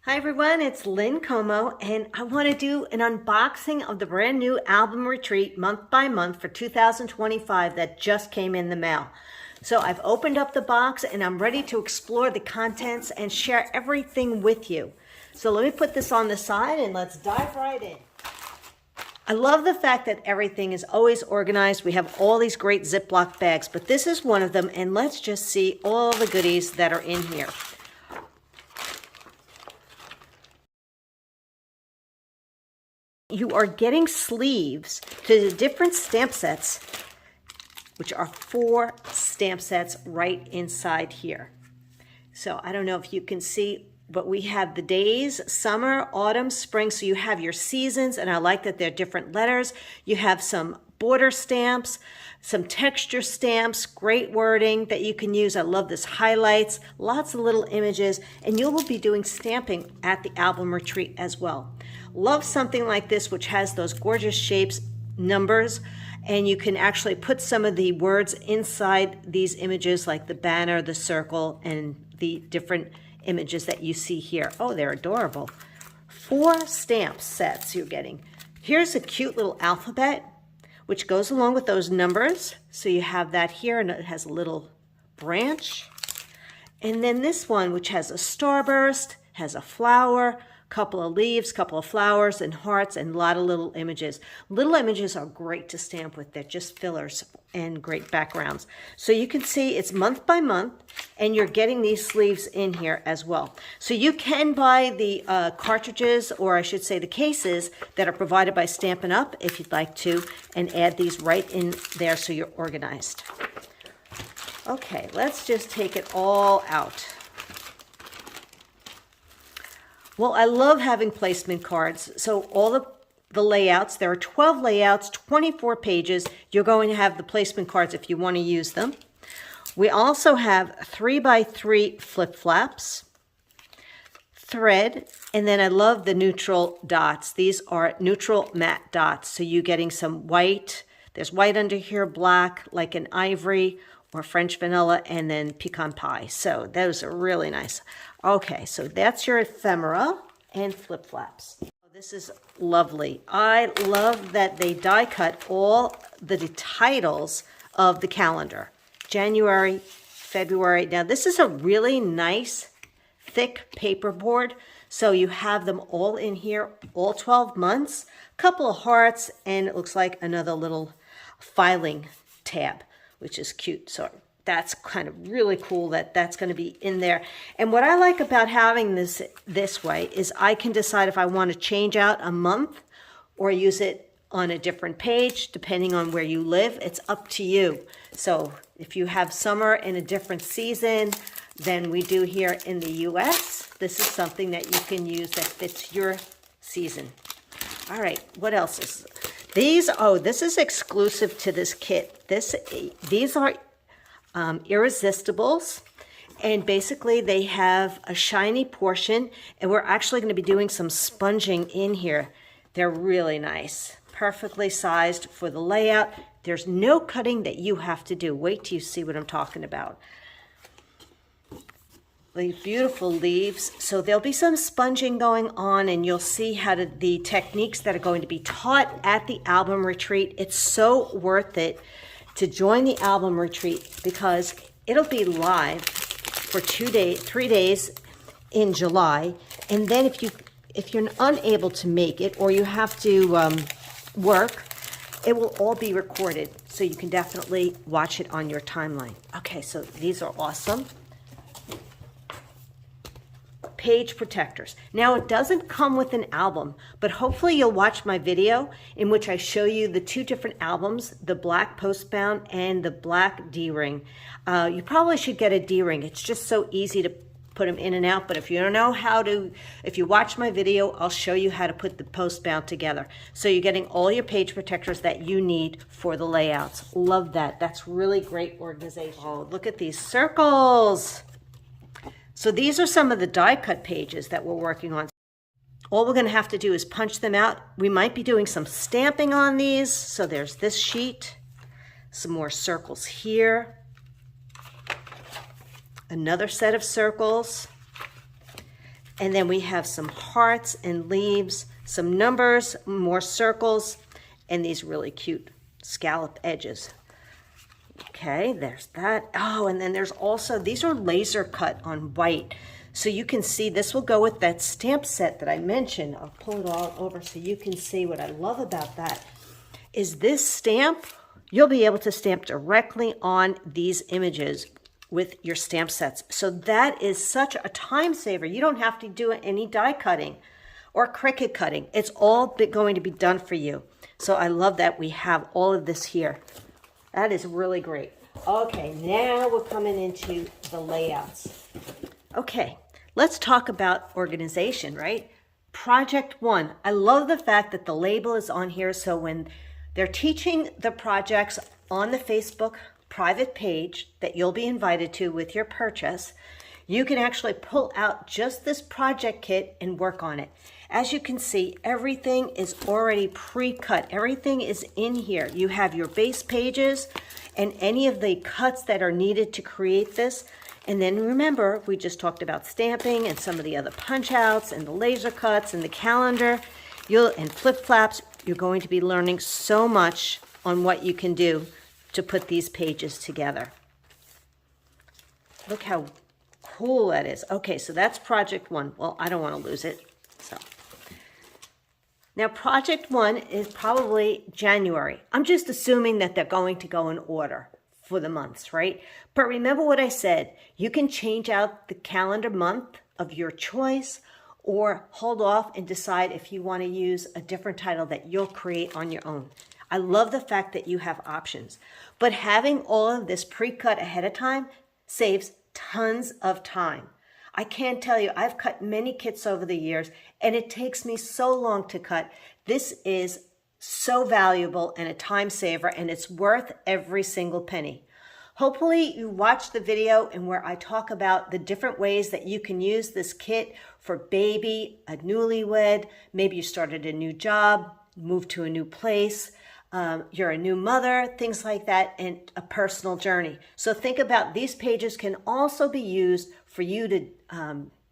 Hi everyone, it's Lynn Como, and I want to do an unboxing of the brand new album retreat month by month for 2025 that just came in the mail. So I've opened up the box and I'm ready to explore the contents and share everything with you. So let me put this on the side and let's dive right in. I love the fact that everything is always organized. We have all these great Ziploc bags, but this is one of them, and let's just see all the goodies that are in here. You are getting sleeves to the different stamp sets, which are 4 stamp sets right inside here. So I don't know if you can see, but we have the days, summer, autumn, spring. So you have your seasons, and I like that they're different letters. You have some border stamps, some texture stamps, great wording that you can use. I love this highlights, lots of little images, and you will be doing stamping at the album retreat as well. Love something like this, which has those gorgeous shapes, numbers, and you can actually put some of the words inside these images, like the banner, the circle, and the different images that you see here. Oh, they're adorable. 4 stamp sets you're getting. Here's a cute little alphabet, which goes along with those numbers. So you have that here, and it has a little branch. And then this one, which has a starburst, has a flower, couple of leaves, couple of flowers and hearts, and a lot of little images. Little images are great to stamp with. They're just fillers and great backgrounds. So you can see it's month by month, and you're getting these sleeves in here as well. So you can buy the cartridges, or I should say the cases, that are provided by Stampin' Up! If you'd like to, and add these right in there so you're organized. Okay, let's just take it all out. Well, I love having placement cards. So all the layouts, there are 12 layouts, 24 pages. You're going to have the placement cards if you want to use them. We also have 3x3 flip flaps, thread, and then I love the neutral dots. These are neutral matte dots. So you're getting some white. There's white under here, black, like an ivory or French vanilla, and then pecan pie. So those are really nice. Okay, so that's your ephemera and flip flaps. This is lovely. I love that they die cut all the titles of the calendar. January, February. Now this is a really nice thick paperboard. So you have them all in here, all 12 months, couple of hearts, and it looks like another little filing tab, which is cute. So that's kind of really cool that that's going to be in there. And what I like about having this way is I can decide if I want to change out a month or use it on a different page, depending on where you live. It's up to you. So if you have summer in a different season than we do here in the US, this is something that you can use that fits your season. All right, what else is these? Oh, this is exclusive to this kit. These are Irresistibles, and basically they have a shiny portion, and we're actually going to be doing some sponging in here. They're really nice, perfectly sized for the layout. There's no cutting that you have to do. Wait till you see what I'm talking about. These beautiful leaves. So there'll be some sponging going on, and you'll see how the techniques that are going to be taught at the album retreat. It's so worth it to join the album retreat because it'll be live for 3 days in July. And then if you're unable to make it, or you have to work, it will all be recorded. So you can definitely watch it on your timeline. Okay, so these are awesome. Page protectors. Now it doesn't come with an album, but hopefully you'll watch my video in which I show you the 2 different albums, the black postbound and the black D-ring. You probably should get a D-ring. It's just so easy to put them in and out, but if you don't know how to, if you watch my video, I'll show you how to put the postbound together. So you're getting all your page protectors that you need for the layouts. Love that. That's really great organization. Oh, look at these circles. So these are some of the die cut pages that we're working on. All we're going to have to do is punch them out. We might be doing some stamping on these. So there's this sheet, some more circles here, another set of circles, And then we have some hearts and leaves, some numbers, more circles, and these really cute scallop edges. Okay, there's that. Oh, and then there's also, these are laser cut on white. So you can see this will go with that stamp set that I mentioned. I'll pull it all over so you can see what I love about that. Is this stamp, you'll be able to stamp directly on these images with your stamp sets. So that is such a time saver. You don't have to do any die cutting or Cricut cutting. It's all going to be done for you. So I love that we have all of this here. That is really great. Okay, now we're coming into the layouts. Okay, let's talk about organization, right? Project 1. I love the fact that the label is on here, so when they're teaching the projects on the Facebook private page that you'll be invited to with your purchase, you can actually pull out just this project kit and work on it. As you can see, everything is already pre-cut. Everything is in here. You have your base pages and any of the cuts that are needed to create this. And then remember, we just talked about stamping and some of the other punch outs and the laser cuts and the calendar and flip flaps. You're going to be learning so much on what you can do to put these pages together. Look how cool that is. Okay, so that's project 1. Well, I don't want to lose it. So now project 1 is probably January. I'm just assuming that they're going to go in order for the months, right? But remember what I said, you can change out the calendar month of your choice or hold off and decide if you want to use a different title that you'll create on your own. I love the fact that you have options, but having all of this pre-cut ahead of time saves tons of time. I can't tell you, I've cut many kits over the years and it takes me so long to cut. This is so valuable and a time saver, and it's worth every single penny. Hopefully you watched the video and where I talk about the different ways that you can use this kit for baby, a newlywed, maybe you started a new job, moved to a new place, you're a new mother, things like that, and a personal journey. So think about these pages can also be used for you to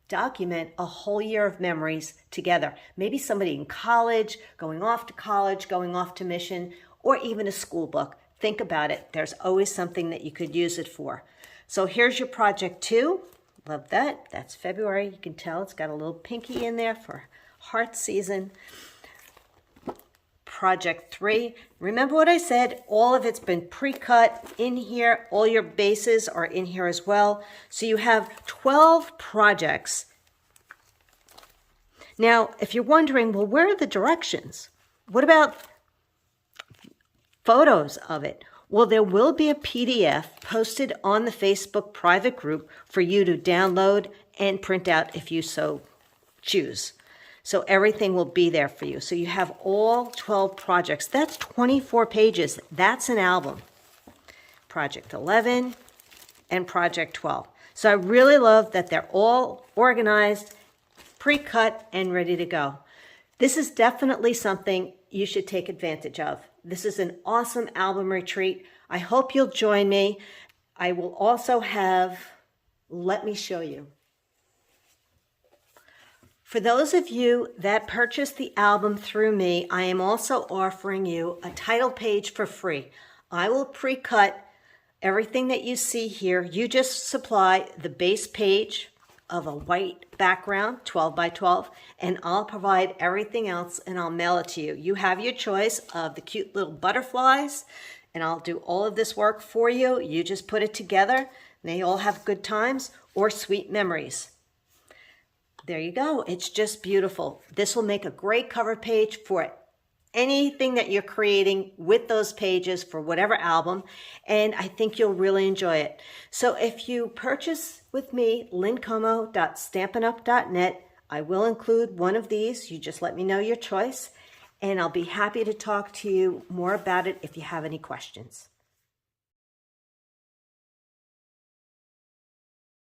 document a whole year of memories together. Maybe somebody in college, going off to mission, or even a school book. Think about it. There's always something that you could use it for. So here's your project 2. Love that. That's February. You can tell it's got a little pinky in there for heart season. Project 3. Remember what I said? All of it's been pre-cut in here. All your bases are in here as well. So you have 12 projects. Now, if you're wondering, well, where are the directions? What about photos of it? Well, there will be a PDF posted on the Facebook private group for you to download and print out if you so choose. So everything will be there for you. So you have all 12 projects. That's 24 pages. That's an album. Project 11 and Project 12. So I really love that they're all organized, pre-cut, and ready to go. This is definitely something you should take advantage of. This is an awesome album retreat. I hope you'll join me. I will also have, let me show you. For those of you that purchased the album through me, I am also offering you a title page for free. I will pre-cut everything that you see here. You just supply the base page of a white background, 12 by 12, and I'll provide everything else and I'll mail it to you. You have your choice of the cute little butterflies, and I'll do all of this work for you. You just put it together, and they all have good times or sweet memories. There you go. It's just beautiful. This will make a great cover page for anything that you're creating with those pages for whatever album, and I think you'll really enjoy it. So if you purchase with me, lynncomo.stampinup.net, I will include one of these. You just let me know your choice, and I'll be happy to talk to you more about it if you have any questions.